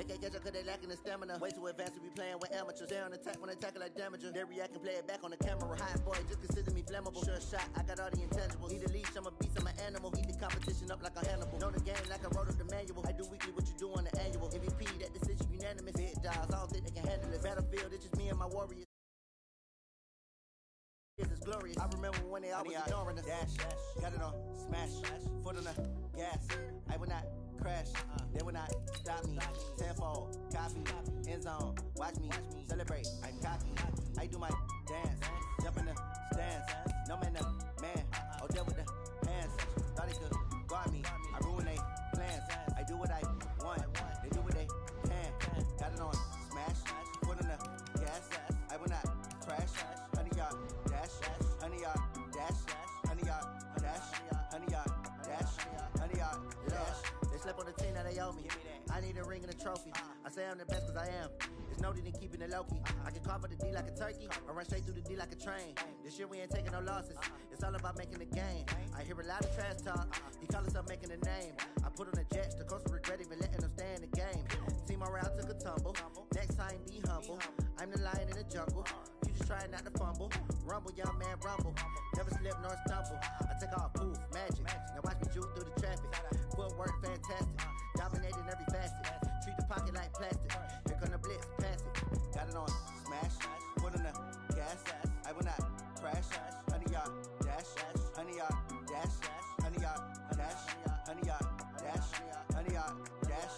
can't catch up cause they lacking the stamina. Way too advanced to be playing with amateurs. Stay on attack when I tackle like damager. They react and play it back on the camera. Hot boy, just consider me flammable. Sure shot, I got all the intangibles. Need a leash, I'm a beast, I'm an animal. Eat the competition up like a Hannibal. Know the game like I wrote up the manual. I do weekly what you do on the annual. MVP, that decision unanimous. Big dogs, I don't think they can handle it. Battlefield, it's just me and my warriors. It's glorious. I remember when they always ignoring us. Dash, got it on, smash, foot on the gas. I will not crash, they will not stop me. Tenfold, copy, end zone, watch me celebrate. I'm cocky, I do my dance, jump in the stands. No man, the man, oh there with the hands. Thought they could guard me, I ruin they plans. I do what I want, they do what they can. Got it on, smash, foot on the gas. I will not crash, 100-yard dash, 100-yard dash, 100-yard dash, 100-yard dash, 100-yard dash. They slept on the team that they owe me. I need a ring and a trophy. I say I'm the best cause I am. It's no need in keeping it low-key. I can carve up the D like a turkey or run straight through the D like a train. This year we ain't taking no losses. It's all about making the game. I hear a lot of trash talk. He call himself making a name. I put on the Jets. The coach will regret even letting them stay in the game. Team morale took a tumble. Next time be humble. I'm the lion in the jungle. You just try not to fumble. Rumble, young man, rumble. Never slip nor stumble. I take off, poof, magic. Now watch me juke through the traffic. Footwork fantastic. Dominating every facet. Treat the pocket like plastic. Here come the blitz, pass it. Got it on, smash. Foot on the gas. I will not crash. 100-yard dash. 100-yard dash. 100-yard dash. 100-yard dash. 100-yard dash.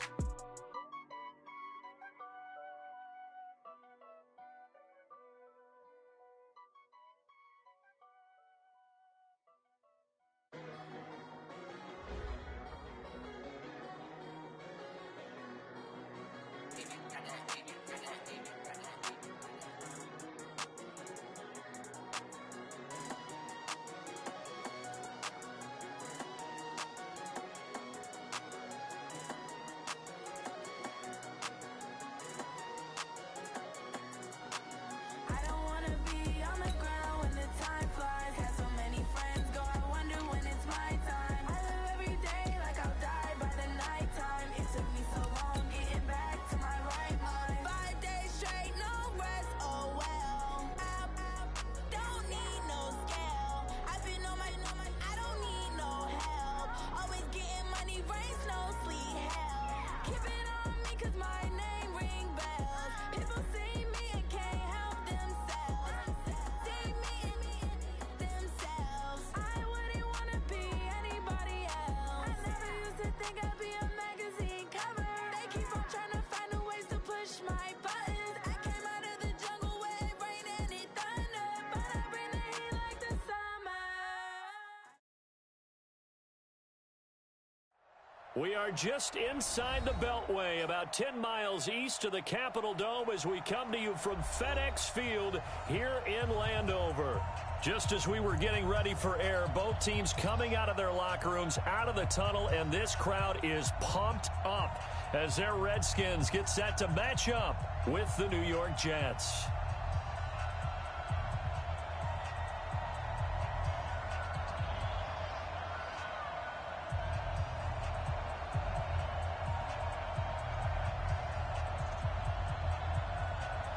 We are just inside the Beltway, about 10 miles east of the Capitol Dome as we come to you from FedEx Field here in Landover. Just as we were getting ready for air, both teams coming out of their locker rooms, out of the tunnel, and this crowd is pumped up as their Redskins get set to match up with the New York Jets.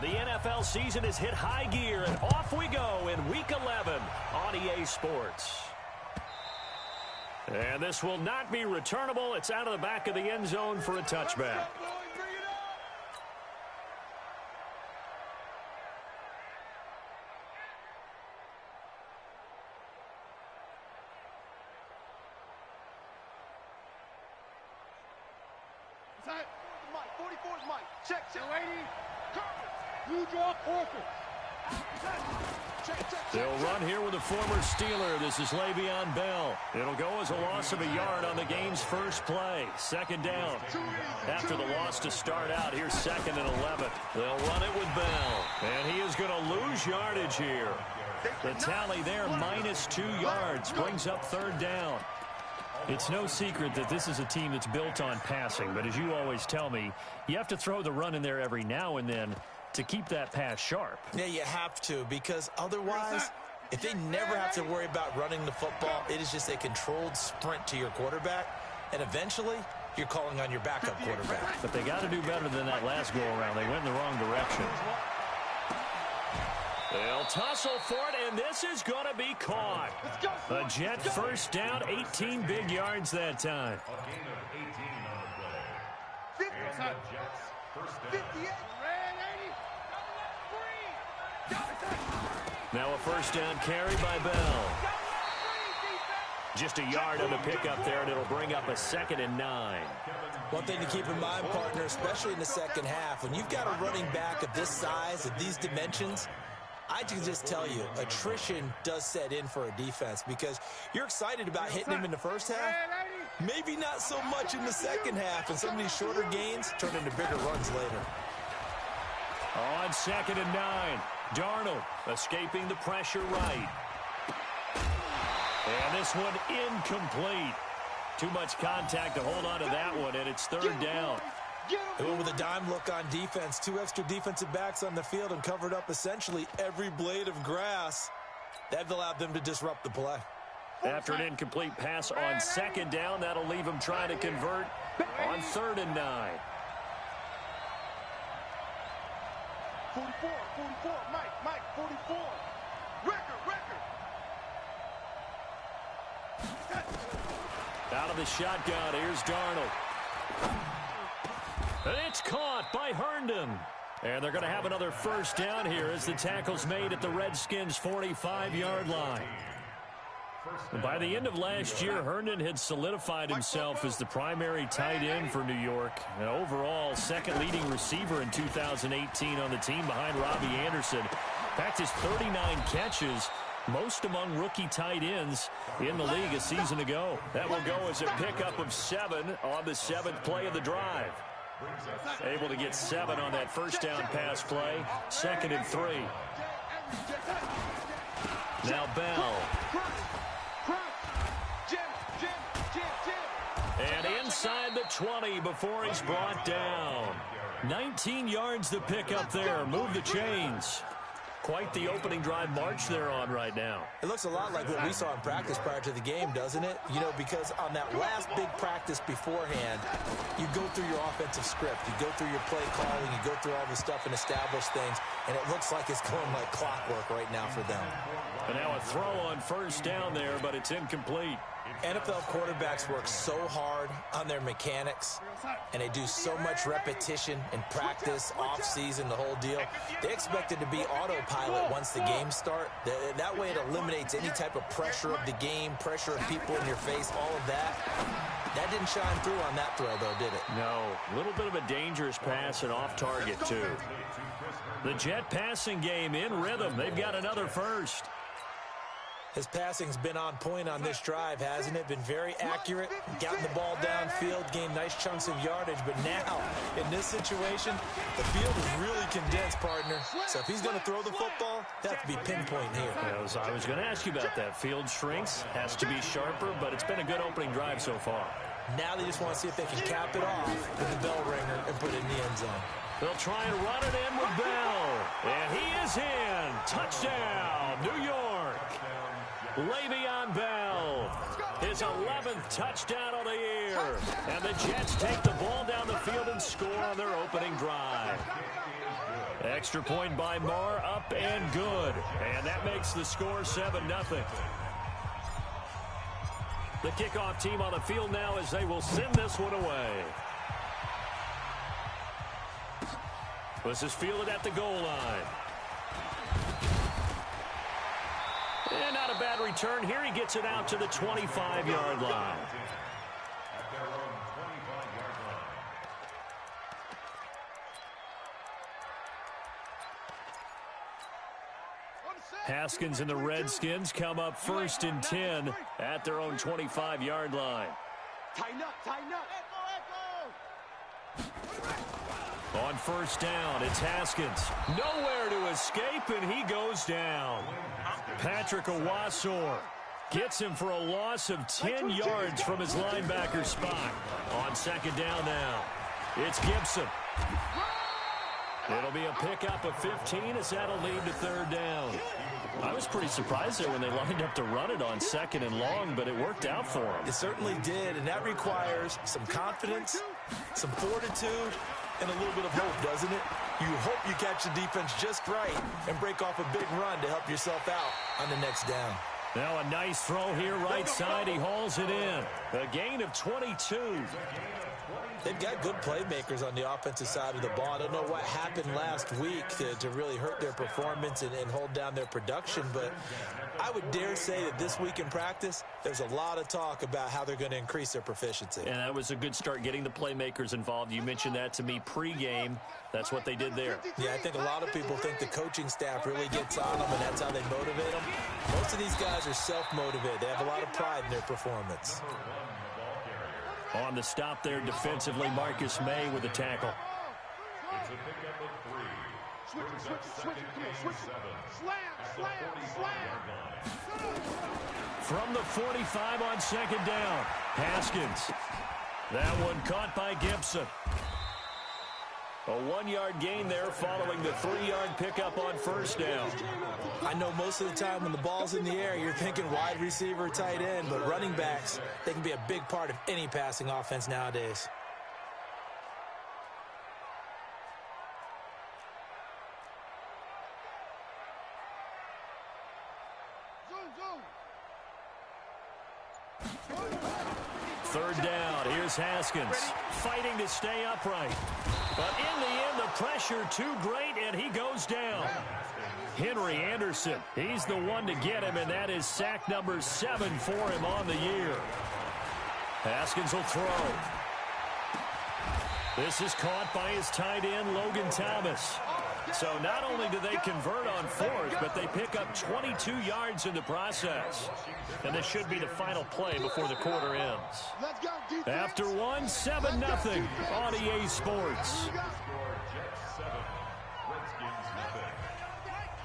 The NFL season has hit high gear, and off we go in Week 11 on EA Sports. And this will not be returnable. It's out of the back of the end zone for a touchback. Inside, Mike, 44's Mike. Check, lady. You draw Corker. They'll run here with a former Steeler. This is Le'Veon Bell. It'll go as a loss of a yard on the game's first play. Second down. After the loss to start out, here's 2nd and 11. They'll run it with Bell. And he is going to lose yardage here. The tally there, -2 yards, brings up 3rd down. It's no secret that this is a team that's built on passing, but as you always tell me, you have to throw the run in there every now and then to keep that pass sharp. Yeah, you have to, because otherwise, if they never have to worry about running the football, it is just a controlled sprint to your quarterback, and eventually, you're calling on your backup quarterback. But they got to do better than that last go-around. They went in the wrong direction. They'll tussle for it, and this is going to be caught. A Jet first down, 18 big yards that time. A gain of 18 on the play. 58, red 80. Now a first down carry by Bell. Just a yard on the pickup there, and it'll bring up a 2nd and 9. One thing to keep in mind, partner, especially in the second half, when you've got a running back of this size, of these dimensions, I can just tell you, attrition does set in for a defense because you're excited about hitting him in the first half. Maybe not so much in the second half, and some of these shorter gains turn into bigger runs later. On 2nd and 9, Darnold escaping the pressure right. And this one incomplete. Too much contact to hold on to that one, and it's 3rd down. They went with a dime look on defense. 2 extra defensive backs on the field and covered up essentially every blade of grass. That allowed them to disrupt the play. After an incomplete pass on 2nd down, that'll leave them trying to convert on 3rd and 9. 44, Mike, 44. Record. Out of the shotgun, here's Darnold. And it's caught by Herndon. And they're going to have another first down here as the tackle's made at the Redskins' 45-yard line. By the end of last year, Herndon had solidified himself as the primary tight end for New York. And overall, second leading receiver in 2018 on the team behind Robbie Anderson. In fact, his 39 catches, most among rookie tight ends in the league a season ago. That will go as a pickup of 7 on the 7th play of the drive. Able to get 7 on that first down pass play. 2nd and 3. Now Bell. And inside the 20 before he's brought down. 19 yards to pick up there. Move the chains. Quite the opening drive march they're on right now. It looks a lot like what we saw in practice prior to the game, doesn't it? You know, because on that last big practice beforehand, you go through your offensive script. You go through your play calling. You go through all the stuff and establish things. And it looks like it's going like clockwork right now for them. And now a throw on first down there, but it's incomplete. NFL quarterbacks work so hard on their mechanics, and they do so much repetition in practice, off-season, the whole deal. They expect it to be autopilot once the games start. That way it eliminates any type of pressure of the game, pressure of people in your face, all of that. That didn't shine through on that throw, though, did it? No. A little bit of a dangerous pass and off target, too. The Jet passing game in rhythm. They've got another first. His passing's been on point on this drive, hasn't it? Been very accurate, gotten the ball downfield, gained nice chunks of yardage. But now, in this situation, the field is really condensed, partner. So if he's going to throw the football, that has to be pinpoint here. I was going to ask you about that. Field shrinks, has to be sharper, but it's been a good opening drive so far. Now they just want to see if they can cap it off with the bell ringer and put it in the end zone. They'll try and run it in with Bell. And he is in. Touchdown, New York. Le'Veon Bell, his 11th touchdown of the year. And the Jets take the ball down the field and score on their opening drive. Extra point by Marr, up and good. And that makes the score 7-0. The kickoff team on the field now as they will send this one away. This is fielded at the goal line. And not a bad return here. He gets it out to the 25-yard line. Haskins and the Redskins come up 1st and 10 at their own 25-yard line. Tighten up. On first down, it's Haskins. Nowhere to escape, and he goes down. Patrick Owasor gets him for a loss of 10 yards from his linebacker spot. On 2nd down now, it's Gibson. It'll be a pickup of 15 as that'll lead to third down. I was pretty surprised there when they lined up to run it on second and long, but it worked out for them. It certainly did, and that requires some confidence, some fortitude, and a little bit of hope, doesn't it? You hope you catch the defense just right and break off a big run to help yourself out on the next down. Now a nice throw here right side. He hauls it in. A gain of 22. They've got good playmakers on the offensive side of the ball. I don't know what happened last week to really hurt their performance and hold down their production, but I would dare say that this week in practice, there's a lot of talk about how they're going to increase their proficiency. And that was a good start, getting the playmakers involved. You mentioned that to me pregame. That's what they did there. Yeah, I think a lot of people think the coaching staff really gets on them, and that's how they motivate them. Most of these guys are self-motivated. They have a lot of pride in their performance. On the stop there defensively, Marcus May with a tackle. It's a pickup of 3. Switch it. Come on, switch it. Slam. From the 45 on second down, Haskins. That one caught by Gibson. A 1-yard gain there following the 3-yard pickup on first down. I know most of the time when the ball's in the air, you're thinking wide receiver, tight end, but running backs, they can be a big part of any passing offense nowadays. Third down, here's Haskins, fighting to stay upright. But in the end, the pressure too great, and he goes down. Henry Anderson, he's the one to get him, and that is sack number 7 for him on the year. Haskins will throw. This is caught by his tight end, Logan Thomas. So not only do they convert on fourth, but they pick up 22 yards in the process. And this should be the final play before the quarter ends. After one, 7-0 on EA Sports.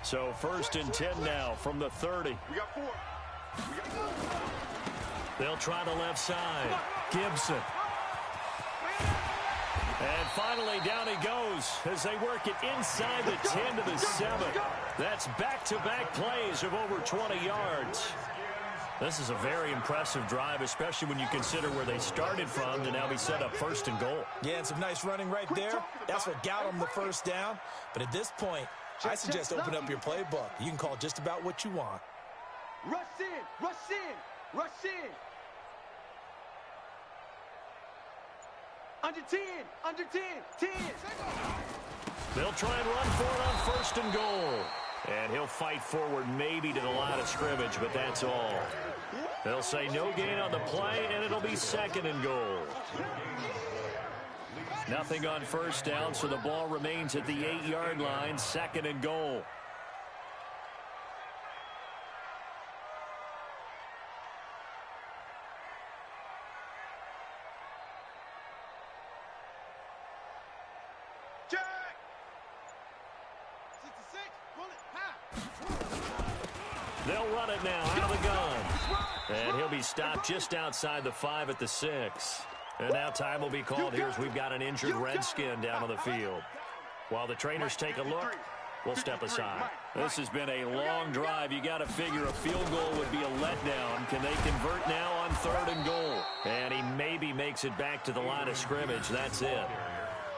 So 1st and 10 now from the 30. They'll try the left side. Gibson. And finally, down he goes as they work it inside the 10 to the 7. That's back-to-back plays of over 20 yards. This is a very impressive drive, especially when you consider where they started from to now be set up 1st and goal. Yeah, and some nice running right there. That's what got them the first down. But at this point, I suggest open up your playbook. You can call just about what you want. Rush in, rush in, rush in. Under 10, under 10, 10. They'll try and run for it on 1st and goal. And he'll fight forward maybe to the line of scrimmage, but that's all. They'll say no gain on the play, and it'll be 2nd and goal. Nothing on 1st down, so the ball remains at the 8-yard line, 2nd and goal. They'll run it now out of the gun. And he'll be stopped just outside the 5 at the 6. And now time will be called here as we've got an injured Redskin down on the field. While the trainers take a look, we'll step aside. This has been a long drive. You got to figure a field goal would be a letdown. Can they convert now on 3rd and goal? And he maybe makes it back to the line of scrimmage. That's it.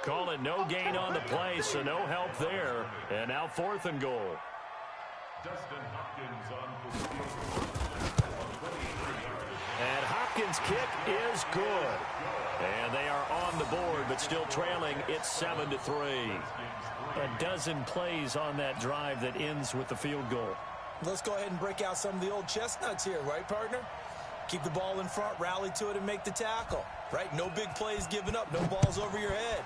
Call it no gain on the play, so no help there. And now 4th and goal. And Hopkins' kick is good. And they are on the board, but still trailing. It's 7-3. A dozen plays on that drive that ends with the field goal. Let's go ahead and break out some of the old chestnuts here, right, partner? Keep the ball in front, rally to it, and make the tackle. Right? No big plays given up, no balls over your head.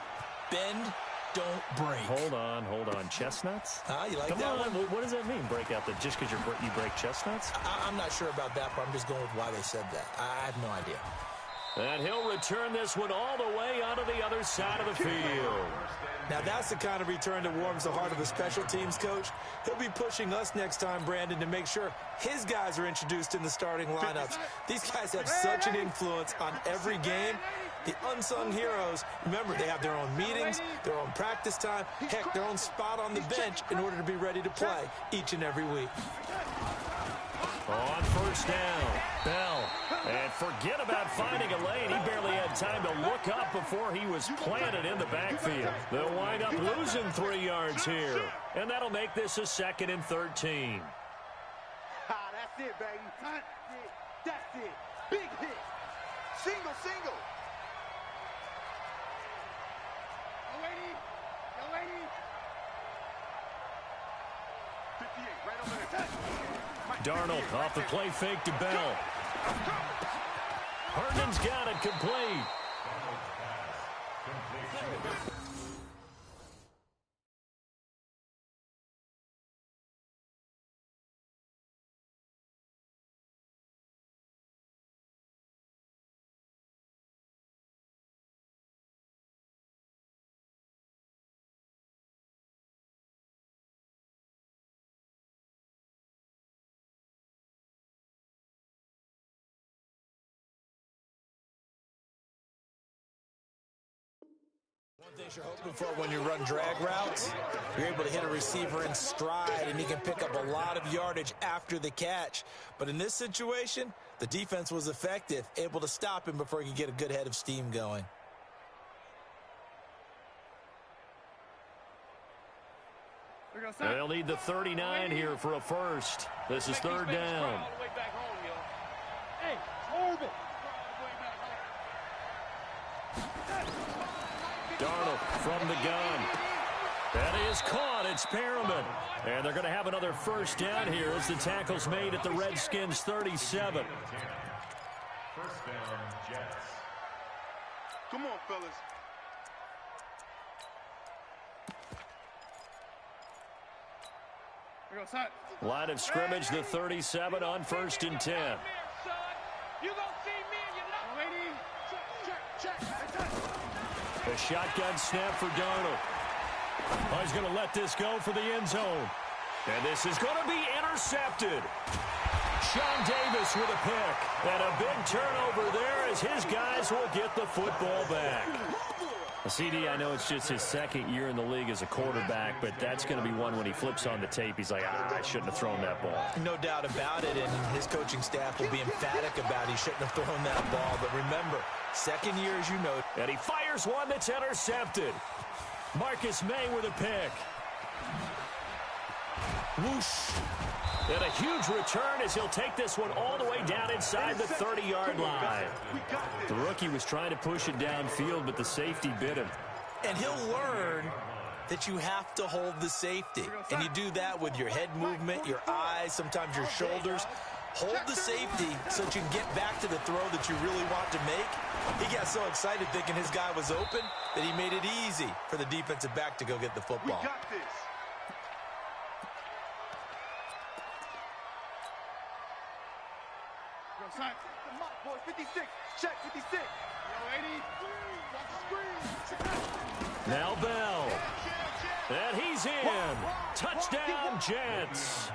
Bend, don't break. Hold on. Chestnuts? You like Come that on. one? What does that mean, break out the just because you break chestnuts? I'm not sure about that, but I'm just going with why they said that. I have no idea. And he'll return this one all the way onto the other side of the field. Now, that's the kind of return that warms the heart of a special teams coach. He'll be pushing us next time, Brandon, to make sure his guys are introduced in the starting lineups. These guys have such an influence on every game. The unsung heroes, remember, they have their own meetings, their own practice time, heck, their own spot on the bench in order to be ready to play each and every week. On first down, Bell. And forget about finding a lane. He barely had time to look up before he was planted in the backfield. They'll wind up losing 3 yards here. And that'll make this a 2nd and 13. That's it, baby. That's it. Big hit. Single. Yo, lady. 58, right over there. Darnold off the play fake to Bell. Herndon's got it complete. One thing you're hoping for when you run drag routes, you're able to hit a receiver in stride, and he can pick up a lot of yardage after the catch. But in this situation, the defense was effective, able to stop him before he could get a good head of steam going. They'll need the 39 here for a first. This is 3rd down. Hey, Orbit. Darnold from the gun. That is caught. It's Perriman. And they're going to have another first down here as the tackle's made at the Redskins' 37. First down, Jets. Come on, fellas. Line of scrimmage, the 37 on 1st and 10. You gonna see me and you're not waiting. Check. A shotgun snap for Darnold. Oh, he's going to let this go for the end zone. And this is going to be intercepted. Sean Davis with a pick. And a big turnover there as his guys will get the football back. CD, I know it's just his 2nd year in the league as a quarterback, but that's going to be one when he flips on the tape. He's like, I shouldn't have thrown that ball. No doubt about it, and his coaching staff will be emphatic about he shouldn't have thrown that ball. But remember, 2nd year, as you know. And he fires one that's intercepted. Marcus May with a pick. Whoosh. And a huge return as he'll take this one all the way down inside the 30-yard line. The rookie was trying to push it downfield, but the safety bit him. And he'll learn that you have to hold the safety. And you do that with your head movement, your eyes, sometimes your shoulders. Hold the safety so that you can get back to the throw that you really want to make. He got so excited thinking his guy was open that he made it easy for the defensive back to go get the football. We got this. Come on, boy, 56. Check 56. Yo, 80. Now Bell. And he's in. Touchdown, Jets.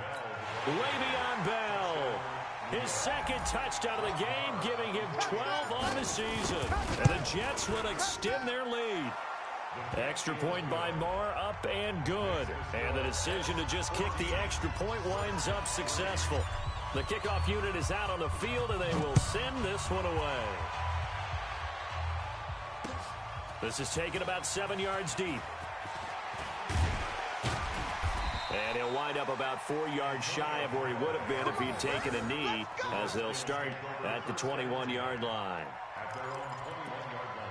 Le'Veon Bell. His 2nd touchdown of the game, giving him 12 on the season. And the Jets will extend their lead. Extra point by Marr, up and good. And the decision to just kick the extra point winds up successful. The kickoff unit is out on the field, and they will send this one away. This is taken about 7 yards deep. And he'll wind up about 4 yards shy of where he would have been if he'd taken a knee, as they'll start at the 21-yard line. At their own 21-yard line.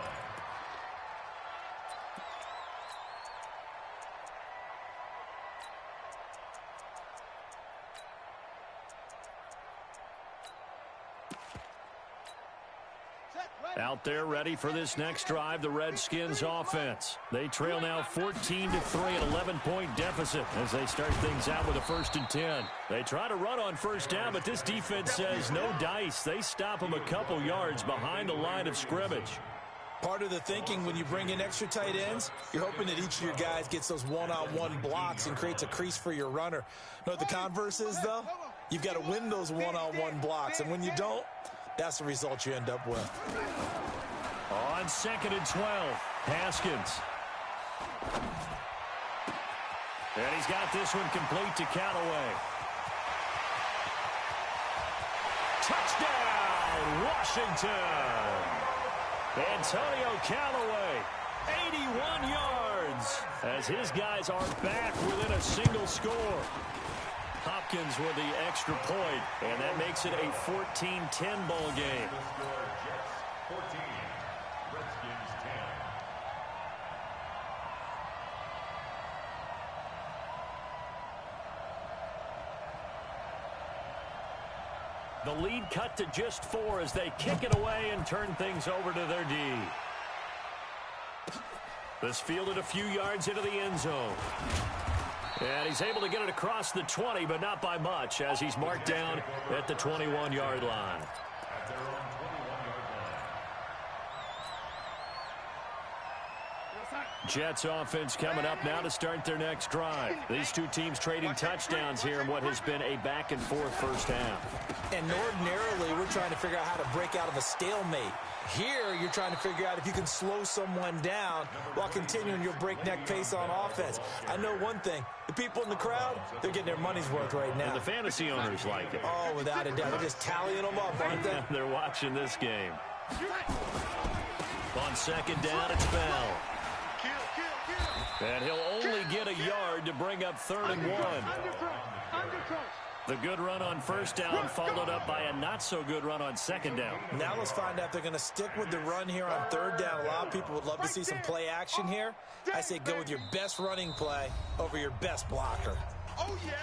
Out there ready for this next drive, the Redskins offense. They trail now 14-3, an 11-point deficit as they start things out with a 1st and 10. They try to run on first down, but this defense says no dice. They stop them a couple yards behind the line of scrimmage. Part of the thinking when you bring in extra tight ends, you're hoping that each of your guys gets those one-on-one blocks and creates a crease for your runner. You know what the converse is, though? You've got to win those one-on-one blocks, and when you don't, that's the result you end up with. On 2nd and 12, Haskins. And he's got this one complete to Callaway. Touchdown, Washington! Antonio Callaway, 81 yards, as his guys are back within a single score. Hopkins with the extra point, and that makes it a 14-10 ball game. The score, Jets 14, Redskins 10. The lead cut to just 4 as they kick it away and turn things over to their D. This fielded a few yards into the end zone. And he's able to get it across the 20, but not by much, as he's marked down at the 21-yard line. At their own 21-yard line. Jets offense coming up now to start their next drive. These two teams trading touchdowns here in what has been a back-and-forth first half. And ordinarily, we're trying to figure out how to break out of a stalemate. Here, you're trying to figure out if you can slow someone down while continuing your breakneck pace on offense. I know one thing. The people in the crowd, they're getting their money's worth right now. And the fantasy owners like it. Oh, without a doubt. They're just tallying them up, aren't they? They're watching this game. On 2nd down, it's Bell. And he'll only get a yard to bring up 3rd and 1. The good run on 1st down followed up by a not-so-good run on 2nd down. Now let's find out if they're going to stick with the run here on 3rd down. A lot of people would love to see some play action here. I say go with your best running play over your best blocker.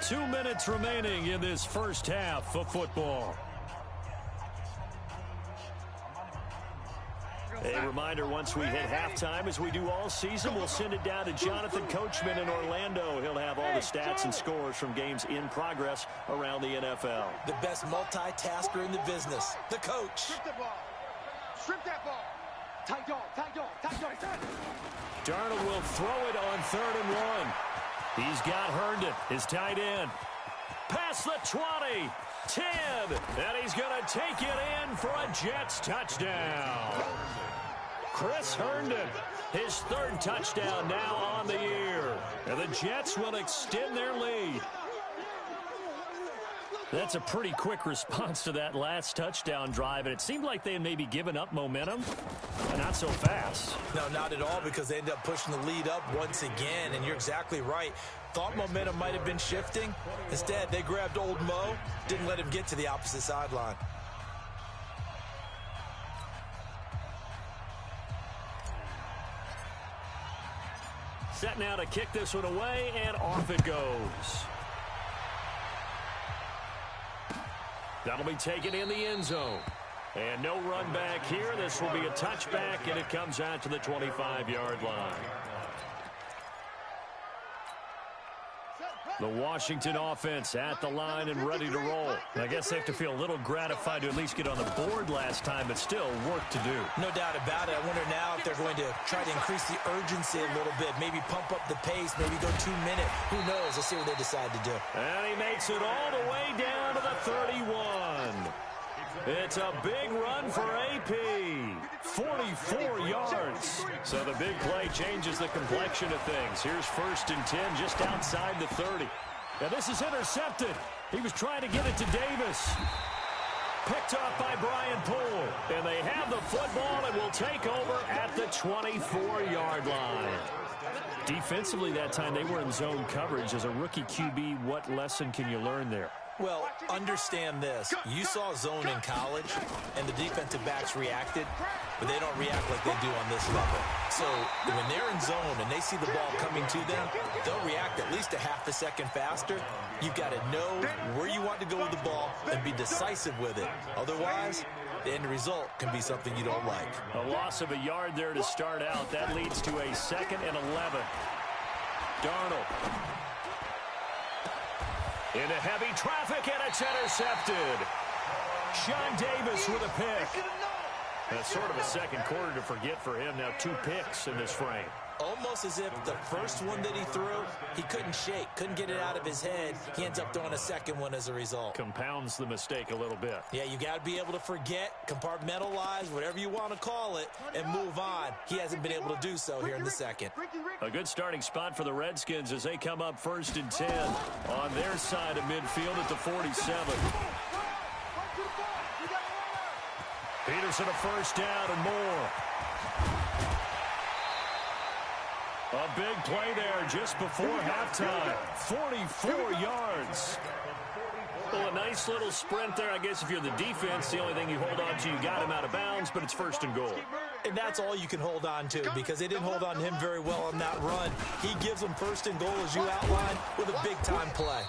2 minutes remaining in this first half of football. A reminder, once we hit halftime, as we do all season, we'll send it down to Jonathan Coachman in Orlando. He'll have all the stats and scores from games in progress around the NFL. The best multitasker in the business, the coach. Strip the ball. Strip that ball. Tight dog, tight dog, tight dog. Darnold will throw it on 3rd and 1. He's got Herndon, his tight end. Past the 20. 10, and he's going to take it in for a Jets touchdown. Chris Herndon, his 3rd touchdown now on the year. And the Jets will extend their lead. That's a pretty quick response to that last touchdown drive, and it seemed like they had maybe given up momentum, but not so fast. No, not at all, because they ended up pushing the lead up once again, and you're exactly right. Thought momentum might have been shifting. Instead, they grabbed old Mo, didn't let him get to the opposite sideline. Set now to kick this one away, and off it goes. That'll be taken in the end zone. And no run back here. This will be a touchback, and it comes out to the 25-yard line. The Washington offense at the line and ready to roll. I guess they have to feel a little gratified to at least get on the board last time, but still work to do. No doubt about it. I wonder now if they're going to try to increase the urgency a little bit, maybe pump up the pace, maybe go 2 minutes. Who knows? Let's see what they decide to do. And he makes it all the way down to the 31. It's a big run for AP. 44 yards. So the big play changes the complexion of things. Here's 1st and 10 just outside the 30. Now this is intercepted. He was trying to get it to Davis. Picked off by Brian Poole. And they have the football and will take over at the 24-yard line. Defensively that time, they were in zone coverage. As a rookie QB, what lesson can you learn there? Well, understand this. You saw zone in college, and the defensive backs reacted, but they don't react like they do on this level. So when they're in zone and they see the ball coming to them, they'll react at least a half a second faster. You've got to know where you want to go with the ball and be decisive with it. Otherwise, the end result can be something you don't like. A loss of a yard there to start out. That leads to a 2nd and 11. Darnold. Into heavy traffic, and it's intercepted. Sean Davis with a pick. That's sort of a second quarter to forget for him. Now 2 picks in this frame. Almost as if the first one that he threw, he couldn't shake, couldn't get it out of his head. He ends up throwing a second one as a result. Compounds the mistake a little bit. Yeah, you got to be able to forget, compartmentalize, whatever you want to call it, and move on. He hasn't been able to do so here in the second. A good starting spot for the Redskins as they come up 1st and 10 on their side of midfield at the 47. Peterson a first down and more. A big play there just before halftime. 44 yards. Well, a nice little sprint there. I guess if you're the defense, the only thing you hold on to, you got him out of bounds, but it's 1st and goal. And that's all you can hold on to because they didn't hold on to him very well on that run. He gives them 1st and goal, as you outlined, with a big-time play.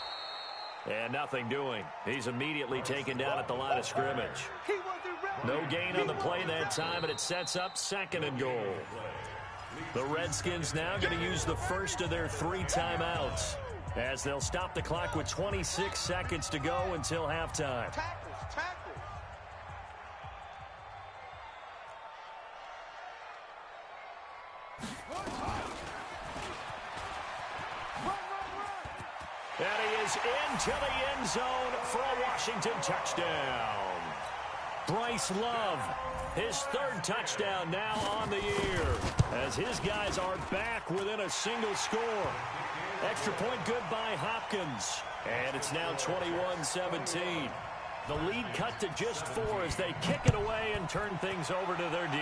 And nothing doing. He's immediately taken down at the line of scrimmage. No gain on the play that time, and it sets up 2nd and goal. The Redskins now going to use the first of their 3 timeouts as they'll stop the clock with 26 seconds to go until halftime. And he is into the end zone for a Washington touchdown. Bryce Love, his 3rd touchdown now on the year as his guys are back within a single score. Extra point good by Hopkins. And it's now 21-17. The lead cut to just 4 as they kick it away and turn things over to their D.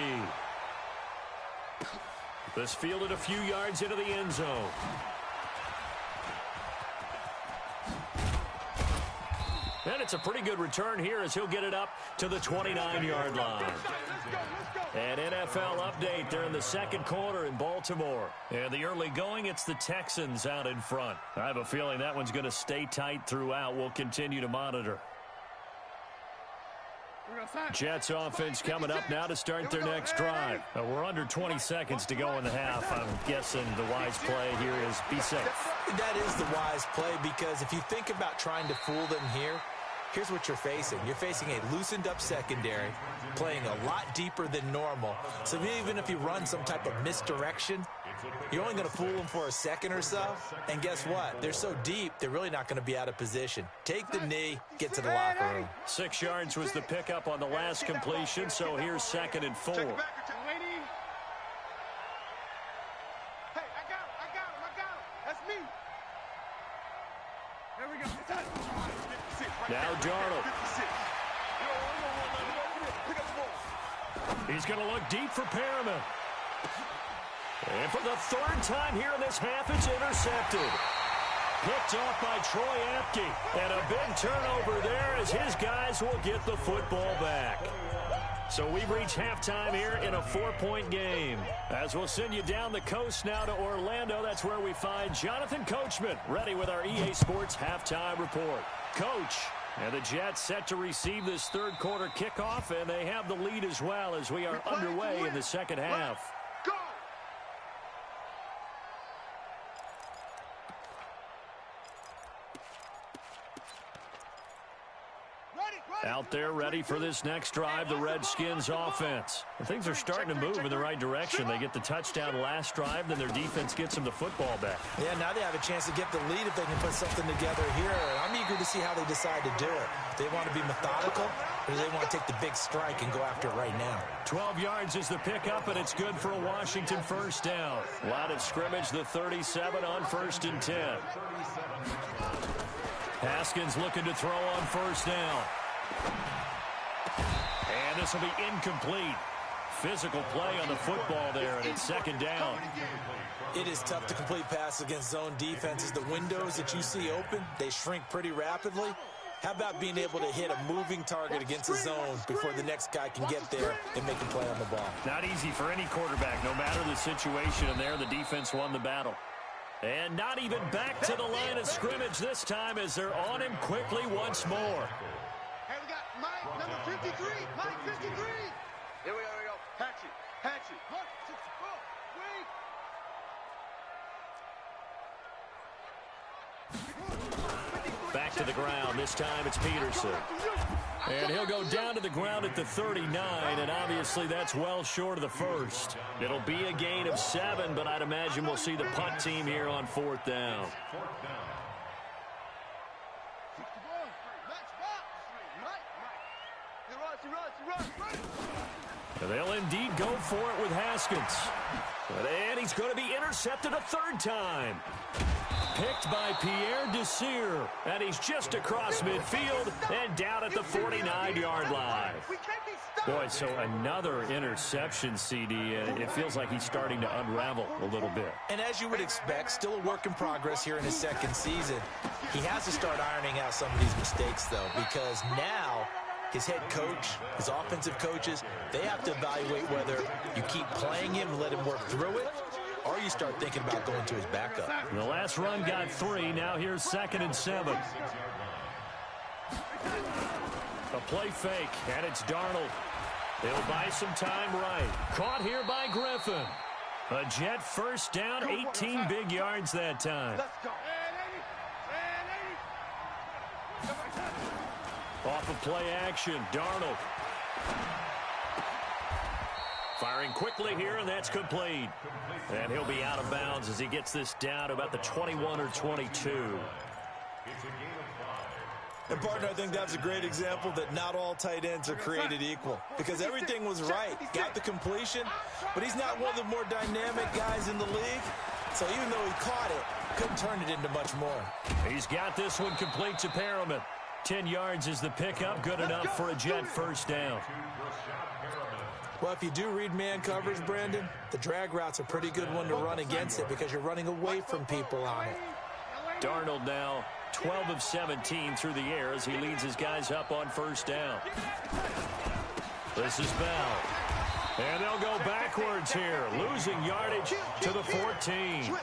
This fielded a few yards into the end zone. And it's a pretty good return here as he'll get it up to the 29-yard line. An NFL update there in the 2nd quarter in Baltimore. And the early going, it's the Texans out in front. I have a feeling that one's going to stay tight throughout. We'll continue to monitor. Jets offense coming up now to start their next drive. We're under 20 seconds to go in the half. I'm guessing the wise play here is be safe. That is the wise play because if you think about trying to fool them here, here's what you're facing. You're facing a loosened up secondary, playing a lot deeper than normal. So even if you run some type of misdirection, you're only going to fool them for a second or so. And guess what? They're so deep, they're really not going to be out of position. Take the knee, get to the locker room. 6 yards was the pickup on the last completion, so here's 2nd and 4. Hey, I got him. That's me. There we go. Now Darnold. He's going to look deep for Perriman. And for the 3rd time here in this half, it's intercepted. Picked off by Troy Apke. And a big turnover there as his guys will get the football back. So we've reached halftime here in a 4-point game. As we'll send you down the coast now to Orlando, that's where we find Jonathan Coachman ready with our EA Sports halftime report. Coach, and the Jets set to receive this 3rd quarter kickoff, and they have the lead as well as we are underway in the 2nd half. Out there ready for this next drive, the Redskins offense. And things are starting to move in the right direction. They get the touchdown last drive, then their defense gets them the football back. Yeah, now they have a chance to get the lead if they can put something together here. I'm eager to see how they decide to do it. They want to be methodical, or do they want to take the big strike and go after it right now? 12 yards is the pickup, and it's good for a Washington first down. Line of scrimmage, the 37 on 1st and 10. Haskins looking to throw on 1st down. And this will be incomplete. Physical play on the football there, and it's 2nd down. It is tough to complete passes against zone defenses. The windows that you see open, they shrink pretty rapidly. How about being able to hit a moving target against a zone before the next guy can get there and make a play on the ball? Not easy for any quarterback, no matter the situation, and there the defense won the battle. And not even back to the line of scrimmage this time as they're on him quickly once more. Hey, we got Mike, number 53. Mike, 53. Here we go. Hatchet. Wait. Back to the ground. This time it's Peterson. And he'll go down to the ground at the 39, and obviously that's well short of the first. It'll be a gain of 7, but I'd imagine we'll see the punt team here on 4th down. And they'll indeed go for it with Haskins. And he's going to be intercepted a 3rd time. Picked by Pierre Desir, and he's just across midfield and down at the 49-yard line. Boy, so another interception, CD, and it feels like he's starting to unravel a little bit. And as you would expect, still a work in progress here in his 2nd season. He has to start ironing out some of these mistakes, though, because now his head coach, his offensive coaches, they have to evaluate whether you keep playing him and let him work through it, or you start thinking about going to his backup. The last run got 3. Now here's 2nd and 7. A play fake, and it's Darnold. They'll buy some time right. Caught here by Griffin. A Jet first down, 18 big yards that time. Off of play action, Darnold. Firing quickly here, and that's complete. And he'll be out of bounds as he gets this down to about the 21 or 22. And, partner, I think that's a great example that not all tight ends are created equal, because everything was right. Got the completion, but he's not one of the more dynamic guys in the league. So even though he caught it, couldn't turn it into much more. He's got this one complete to Perriman. 10 yards is the pickup, good enough for a Jet first down. Well, if you do read man coverage, Brandon, the drag route's a pretty good one to run against it because you're running away from people on it. Darnold now 12 of 17 through the air as he leads his guys up on first down. This is Bell. And they'll go backwards here, losing yardage to the 14.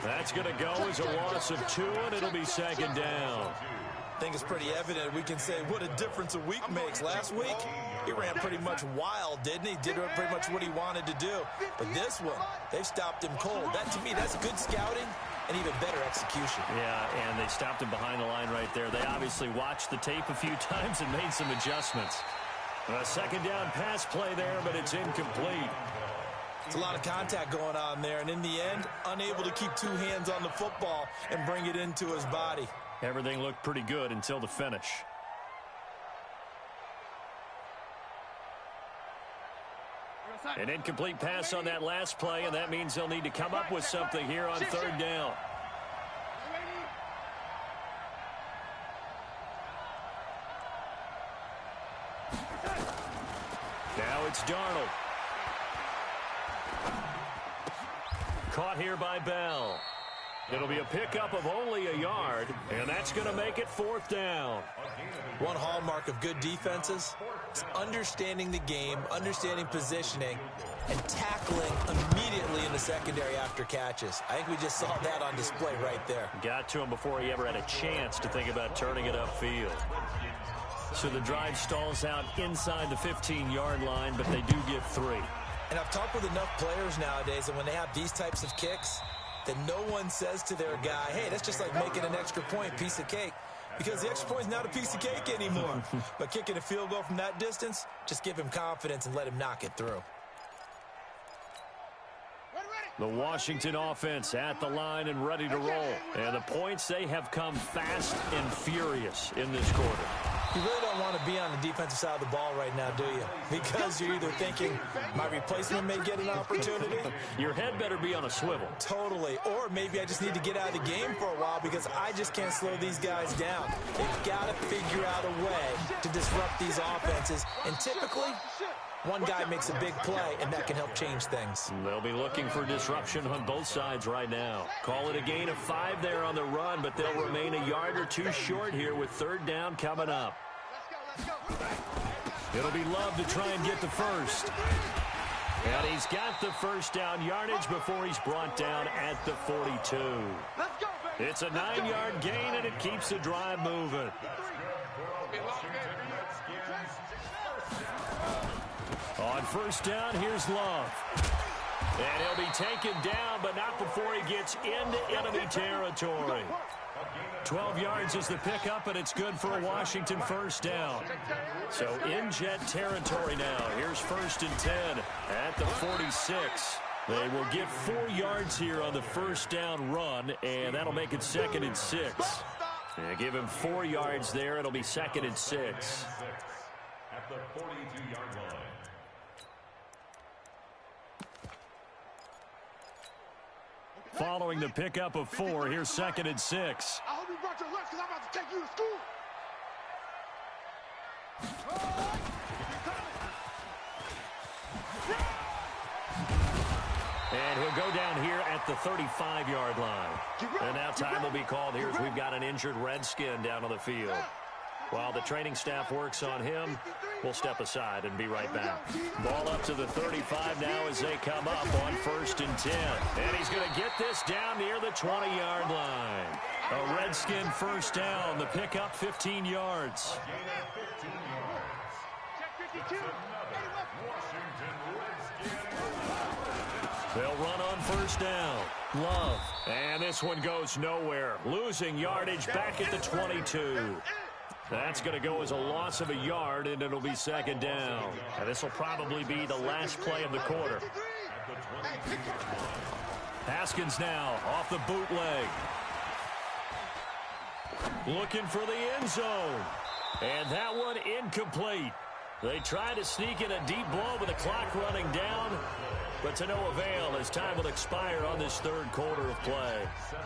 That's going to go as a loss of 2, and it'll be 2nd down. I think it's pretty evident. We can say what a difference a week makes. Last week, he ran pretty much wild, didn't he? Did pretty much what he wanted to do. But this one, they've stopped him cold. That, to me, that's good scouting and even better execution. Yeah, and they stopped him behind the line right there. They obviously watched the tape a few times and made some adjustments. A 2nd down pass play there, but it's incomplete. It's a lot of contact going on there, and in the end, unable to keep 2 hands on the football and bring it into his body. Everything looked pretty good until the finish. An incomplete pass on that last play, and that means they'll need to come up with something here on 3rd down. Now it's Darnold. Caught here by Bell. It'll be a pickup of only a yard, and that's going to make it 4th down. One hallmark of good defenses is understanding the game, understanding positioning, and tackling immediately in the secondary after catches. I think we just saw that on display right there. Got to him before he ever had a chance to think about turning it upfield. So the drive stalls out inside the 15-yard line, but they do get 3. And I've talked with enough players nowadays, and when they have these types of kicks, that no one says to their guy, hey, that's just like making an extra point, piece of cake. Because the extra point is not a piece of cake anymore. But kicking a field goal from that distance, just give him confidence and let him knock it through. The Washington offense at the line and ready to roll. And the points, they have come fast and furious in this quarter. You really don't want to be on the defensive side of the ball right now, do you? Because you're either thinking, my replacement may get an opportunity. Your head better be on a swivel. Totally. Or maybe I just need to get out of the game for a while because I just can't slow these guys down. They've got to figure out a way to disrupt these offenses. And typically, one guy makes a big play, and that can help change things. They'll be looking for disruption on both sides right now. Call it a gain of 5 there on the run, but they'll remain a yard or 2 short here with 3rd down coming up. It'll be Love to try and get the first. And he's got the first down yardage before he's brought down at the 42. It's a 9-yard gain, and it keeps the drive moving. On first down, here's Love. And he'll be taken down, but not before he gets into enemy territory. 12 yards is the pickup, and it's good for a Washington first down. So in Jet territory now. Here's 1st and 10 at the 46. They will get 4 yards here on the first down run, and that'll make it 2nd and 6. And give him 4 yards there. It'll be 2nd and 6. At the 42-yard line. Following the pickup of 4, here's 2nd and 6. I hope you brought your lunch because I'm about to take you to school. And he'll go down here at the 35-yard line. And now time will be called here as we've got an injured Redskin down on the field. While the training staff works on him, we'll step aside and be right back. Ball up to the 35 now as they come up on 1st and 10. And he's going to get this down near the 20-yard line. A Redskin first down. The pickup 15 yards. They'll run on first down. Love. And this one goes nowhere. Losing yardage back at the 22. That's going to go as a loss of a yard, and it'll be 2nd down. And this will probably be the last play of the quarter. Haskins now off the bootleg. Looking for the end zone. And that one incomplete. They try to sneak in a deep blow with the clock running down, but to no avail as time will expire on this 3rd quarter of play. 17.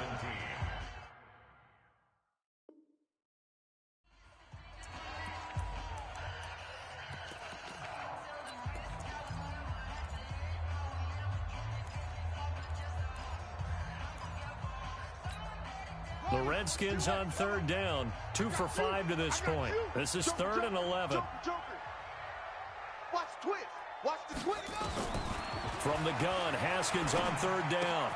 The Redskins on 3rd down, 2 for 5 to this point. This is 3rd and 11. Watch the twist. Watch the twist. From the gun, Haskins on 3rd down.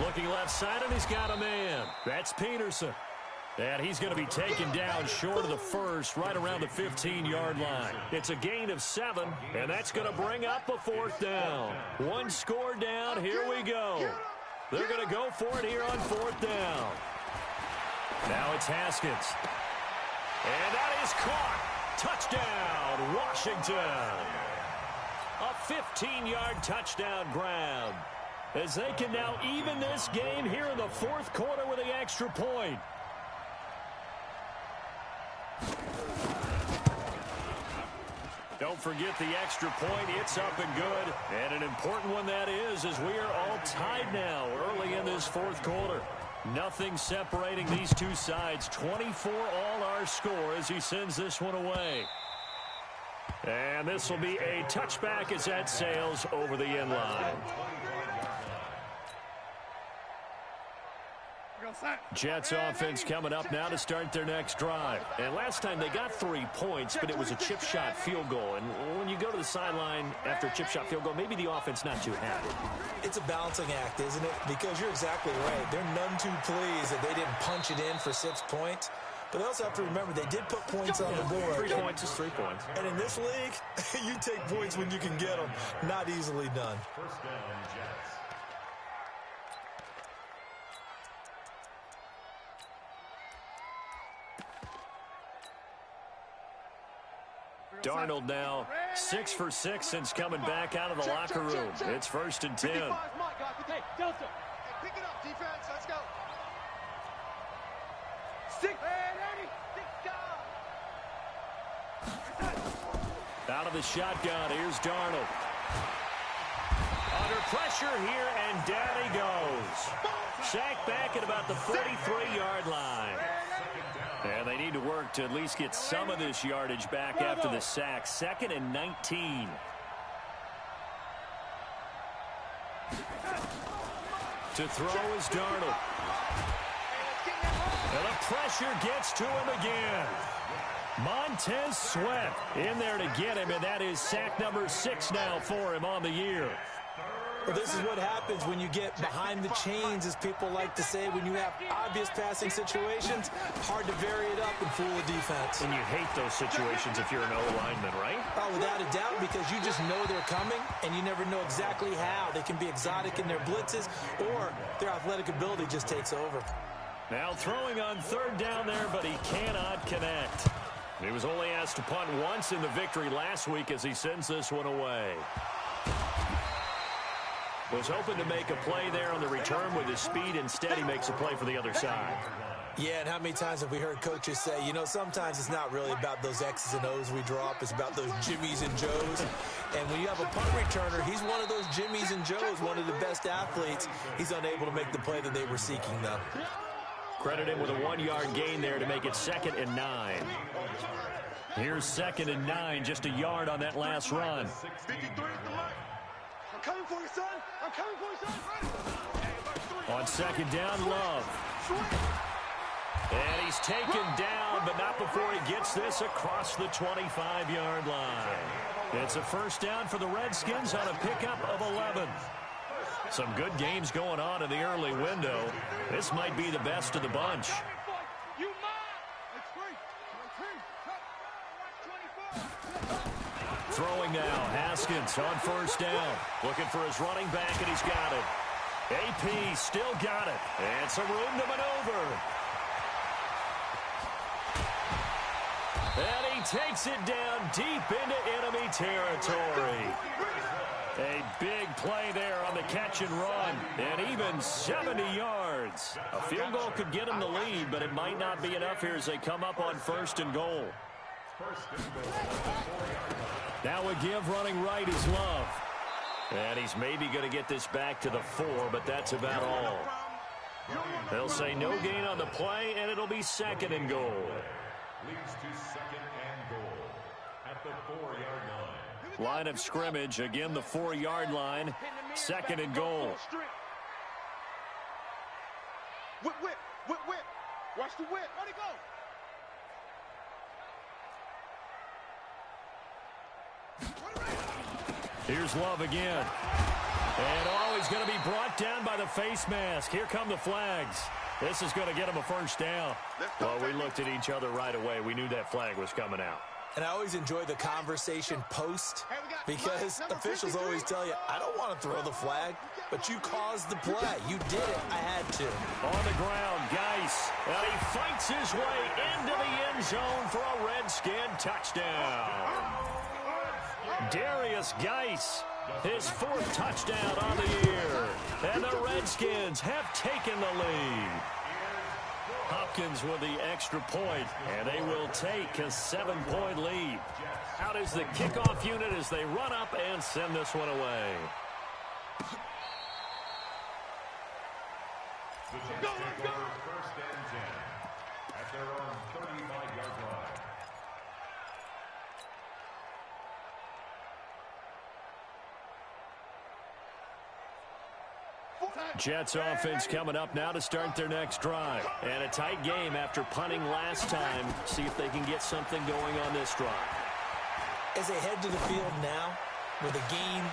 Looking left side, and he's got a man. That's Peterson. And he's going to be taken down short of the first, right around the 15-yard line. It's a gain of 7, and that's going to bring up a 4th down. 1 score down. Here we go. They're going to go for it here on 4th down. Now it's Haskins. And that is caught. Touchdown, Washington. A 15-yard touchdown grab. As they can now even this game here in the 4th quarter with the extra point. Don't forget the extra point. It's up and good. And an important one that is, as we are all tied now early in this 4th quarter. Nothing separating these two sides. 24 all our score as he sends this one away. And this will be a touchback as that sails over the end line. Jets offense coming up now to start their next drive. And last time they got 3 points, but it was a chip shot field goal. And when you go to the sideline after a chip shot field goal, maybe the offense not too happy. It's a balancing act, isn't it? Because you're exactly right. They're none too pleased that they didn't punch it in for 6 points. But they also have to remember they did put points on the board. 3 points is 3 points. And in this league, you take points when you can get them. Not easily done. First down, Jets. Darnold now 6 for 6 since coming back out of the locker room. It's 1st and 10. Pick it up, defense. Let's go. 6. Out of the shotgun, here's Darnold. Under pressure here, and down he goes. Sacked back at about the 43-yard line. And they need to work to at least get some of this yardage back after the sack. 2nd and 19. To throw is Darnold. And the pressure gets to him again. Montez Sweat in there to get him, and that is sack number 6 now for him on the year. Well, this is what happens when you get behind the chains, as people like to say, when you have obvious passing situations. Hard to vary it up and fool a defense. And you hate those situations if you're an O-lineman, right? Oh, without a doubt, because you just know they're coming, and you never know exactly how. They can be exotic in their blitzes, or their athletic ability just takes over. Now throwing on third down there, but he cannot connect. He was only asked to punt once in the victory last week as he sends this one away. Was hoping to make a play there on the return with his speed. Instead, he makes a play for the other side. Yeah, and how many times have we heard coaches say, you know, sometimes it's not really about those X's and O's we drop. It's about those Jimmies and Joes. And when you have a punt returner, he's one of those Jimmies and Joes, one of the best athletes. He's unable to make the play that they were seeking, though. Credit him with a 1-yard gain there to make it 2nd and 9. Here's 2nd and 9, just a yard on that last run. I'm coming for you, son. I'm coming for you, son. On 2nd down, Love. And he's taken down, but not before he gets this across the 25-yard line. It's a first down for the Redskins on a pickup of 11. Some good games going on in the early window. This might be the best of the bunch. Throwing now, Haskins on first down. Looking for his running back, and he's got it. AP still got it. And some room to maneuver. And he takes it down deep into enemy territory. A big play there on the catch and run. And even 70 yards. A field goal could get him the lead, but it might not be enough here as they come up on 1st and goal. Now a give running right is Love. And he's maybe going to get this back to the 4, but that's about all. They'll say no gain on the play, and it'll be 2nd and goal. Leads to 2nd and goal at the 4-yard line. Line of scrimmage, again the 4-yard line, 2nd and goal. Whip, whip, whip, whip. Watch the whip. Where'd he go? Here's Love again. And he's going to be brought down by the face mask. Here come the flags. This is going to get him a first down. Well, we looked at each other right away. We knew that flag was coming out. And I always enjoy the conversation post because officials always tell you, I don't want to throw the flag, but you caused the play. You did it. I had to. On the ground, Geis. And he fights his way into the end zone for a Redskin touchdown. Darius Geis, his 4th touchdown on the year. And the Redskins have taken the lead. Hopkins with the extra point, and they will take a 7-point lead. Out is the kickoff unit as they run up and send this one away. The Jets take over 1st and 10 at their own 35-yard line. Jets offense coming up now to start their next drive. And a tight game after punting last time. See if they can get something going on this drive. As they head to the field now, with a game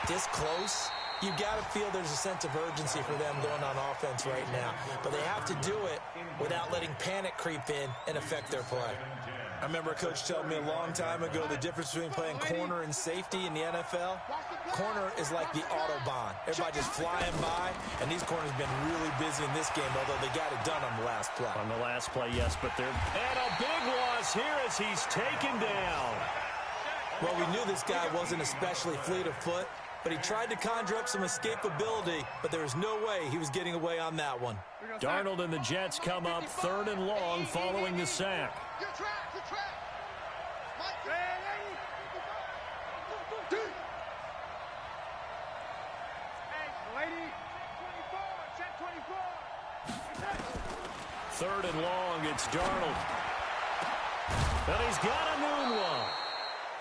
this close, you've got to feel there's a sense of urgency for them going on offense right now. But they have to do it without letting panic creep in and affect their play. I remember a coach telling me a long time ago the difference between playing corner and safety in the NFL. Corner is like the Autobahn. Everybody just flying by, and these corners have been really busy in this game, although they got it done on the last play. On the last play, yes, but they're... And a big loss here as he's taken down. Well, we knew this guy wasn't especially fleet of foot, but he tried to conjure up some escapability, but there was no way he was getting away on that one. Darnold and the Jets come up 3rd and long following the sack. Good track. Third and long, it's Darnold. And he's got a moonwalk.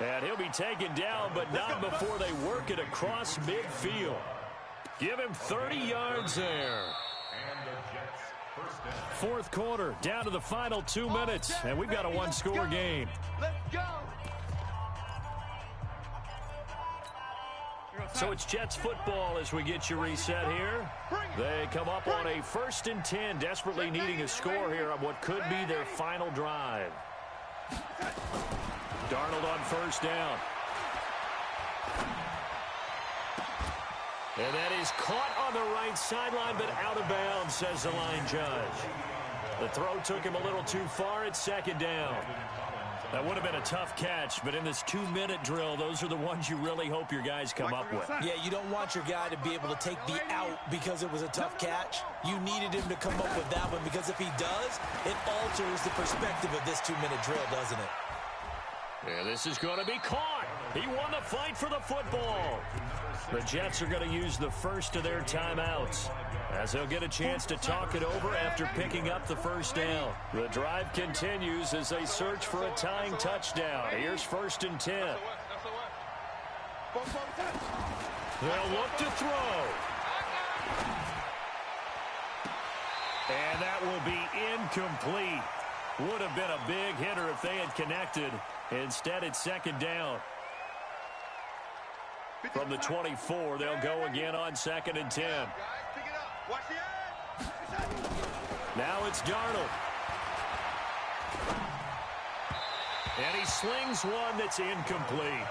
And he'll be taken down, but not before they work it across midfield. Give him 30 yards there. And the Jets 1st down. 4th quarter, down to the final 2 minutes, and we've got a 1-score game. Let's go. So it's Jets football as we get you reset here. They come up on a 1st and 10, desperately needing a score here on what could be their final drive. Darnold on 1st down. And that is caught on the right sideline, but out of bounds, says the line judge. The throw took him a little too far. It's second down. That would have been a tough catch, but in this 2-minute drill, those are the ones you really hope your guys come up with. Yeah, you don't want your guy to be able to take the out because it was a tough catch. You needed him to come up with that one because if he does, it alters the perspective of this 2-minute drill, doesn't it? Yeah, this is going to be caught. He won the fight for the football. The Jets are going to use the first of their timeouts as they'll get a chance to talk it over after picking up the first down. The drive continues as they search for a tying touchdown. Here's 1st and 10. They'll look to throw. And that will be incomplete. Would have been a big hitter if they had connected. Instead, it's second down. From the 24, they'll go again on 2nd and 10. Now it's Darnold. And he slings one that's incomplete.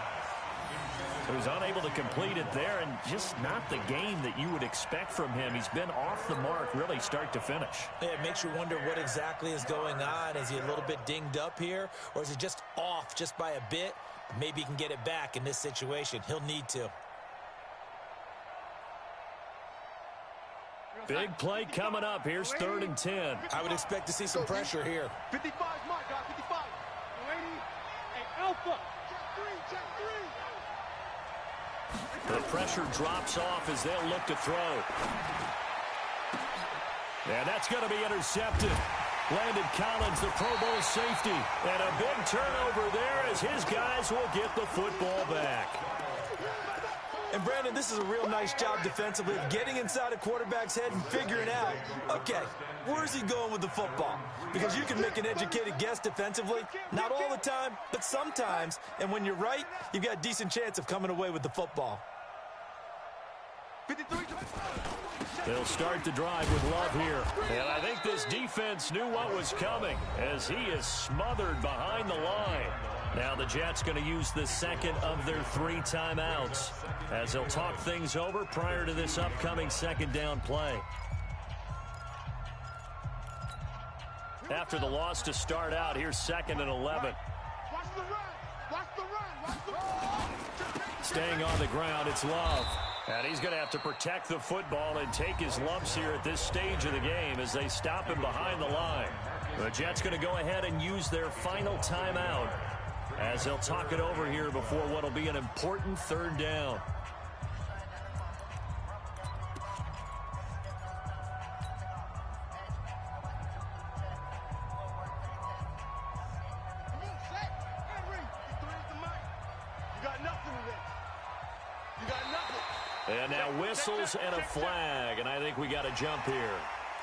He was unable to complete it there, and just not the game that you would expect from him. He's been off the mark really start to finish. Yeah, it makes you wonder what exactly is going on. Is he a little bit dinged up here, or is he just off just by a bit? Maybe he can get it back in this situation. He'll need to. Big play coming up. Here's 3rd and 10. I would expect to see some pressure here. 55 is mine, guys. 55. Hey, Alpha. Check three. The pressure drops off as they'll look to throw. And that's going to be intercepted. Landon Collins, the Pro Bowl safety. And a big turnover there as his guys will get the football back. And, Brandon, this is a real nice job defensively of getting inside a quarterback's head and figuring out, okay, where's he going with the football? Because you can make an educated guess defensively. Not all the time, but sometimes. And when you're right, you've got a decent chance of coming away with the football. They'll start the drive with Love here. And I think this defense knew what was coming as he is smothered behind the line. Now the Jets going to use the second of their 3 timeouts as they'll talk things over prior to this upcoming 2nd down play. After the loss to start out, here's 2nd and 11. Watch the run. Watch the run. Watch the run. Staying on the ground, it's Love. And he's going to have to protect the football and take his lumps here at this stage of the game as they stop him behind the line. The Jets going to go ahead and use their final timeout as they'll talk it over here before what will be an important 3rd down. And now whistles and a flag, and I think we got a jump here.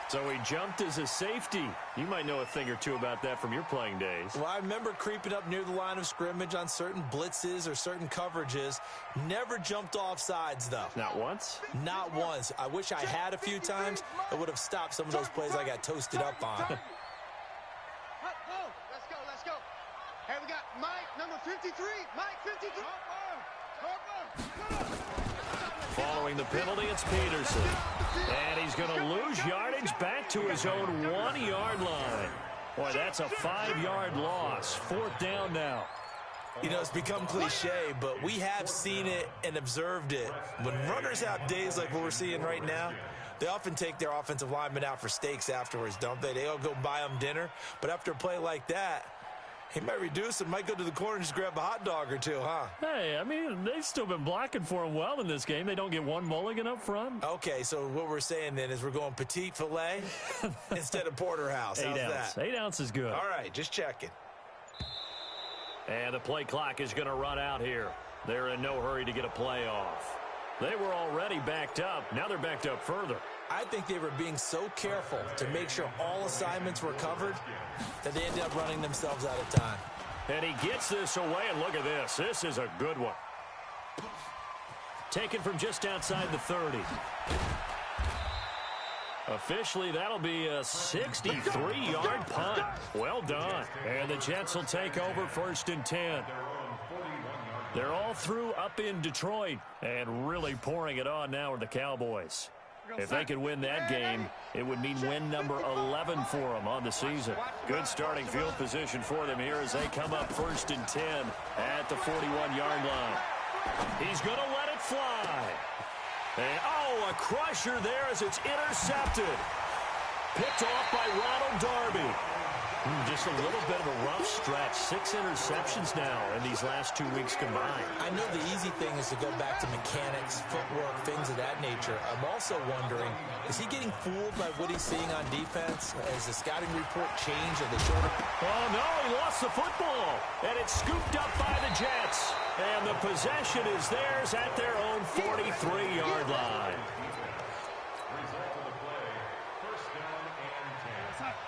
So he jumped as a safety. You might know a thing or two about that from your playing days. Well, I remember creeping up near the line of scrimmage on certain blitzes or certain coverages. Never jumped off sides, though. Not once? Not once. I wish I had a few times. It would have stopped some of those plays I got toasted up on. Let's go. Hey, we got Mike, number 53. Mike, 53. Following the penalty, it's Peterson. And he's going to lose yardage back to his own 1-yard line. Boy, that's a 5-yard loss. 4th down now. You know, it's become cliche, but we have seen it and observed it. When runners have days like what we're seeing right now, they often take their offensive linemen out for steaks afterwards, don't they? They all go buy them dinner. But after a play like that, he might reduce and might go to the corner and just grab a hot dog or two, huh? Hey, I mean, they've still been blocking for him well in this game. They don't get one mulligan up front. Okay, so what we're saying then is we're going petite filet instead of porterhouse. How's 8 ounce. that? 8 ounce is good. All right, just checking. And the play clock is going to run out here. They're in no hurry to get a play off. They were already backed up. Now they're backed up further. I think they were being so careful to make sure all assignments were covered that they ended up running themselves out of time. And he gets this away, and look at this. This is a good one. Taken from just outside the 30. Officially, that'll be a 63-yard punt. Well done. And the Jets will take over 1st and 10. They're all through up in Detroit and really pouring it on now with the Cowboys. If they could win that game, it would mean win number 11 for them on the season. Good starting field position for them here as they come up 1st and 10 at the 41-yard line. He's going to let it fly. And, oh, a crusher there as it's intercepted. Picked off by Ronald Darby. Just a little bit of a rough stretch. 6 interceptions now in these last 2 weeks combined. I know the easy thing is to go back to mechanics, footwork, things of that nature. I'm also wondering, is he getting fooled by what he's seeing on defense? Has the scouting report changed? Are they showing up? Oh, no, he lost the football. And it's scooped up by the Jets. And the possession is theirs at their own 43-yard line.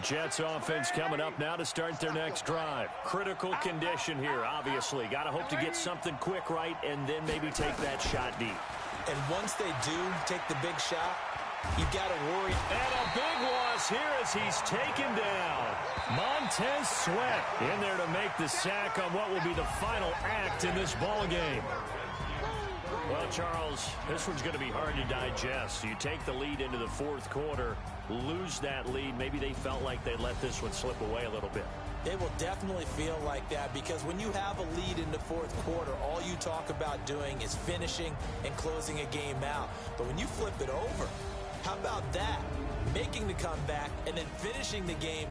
Jets offense coming up now to start their next drive. Critical condition here, obviously. Got to hope to get something quick right and then maybe take that shot deep. And once they do take the big shot, you've got to worry. And a big loss here as he's taken down. Montez Sweat in there to make the sack on what will be the final act in this ball game. Well, Charles, this one's going to be hard to digest. You take the lead into the 4th quarter, lose that lead. Maybe they felt like they let this one slip away a little bit. They will definitely feel like that because when you have a lead in the 4th quarter, all you talk about doing is finishing and closing a game out. But when you flip it over, how about that? Making the comeback and then finishing the game.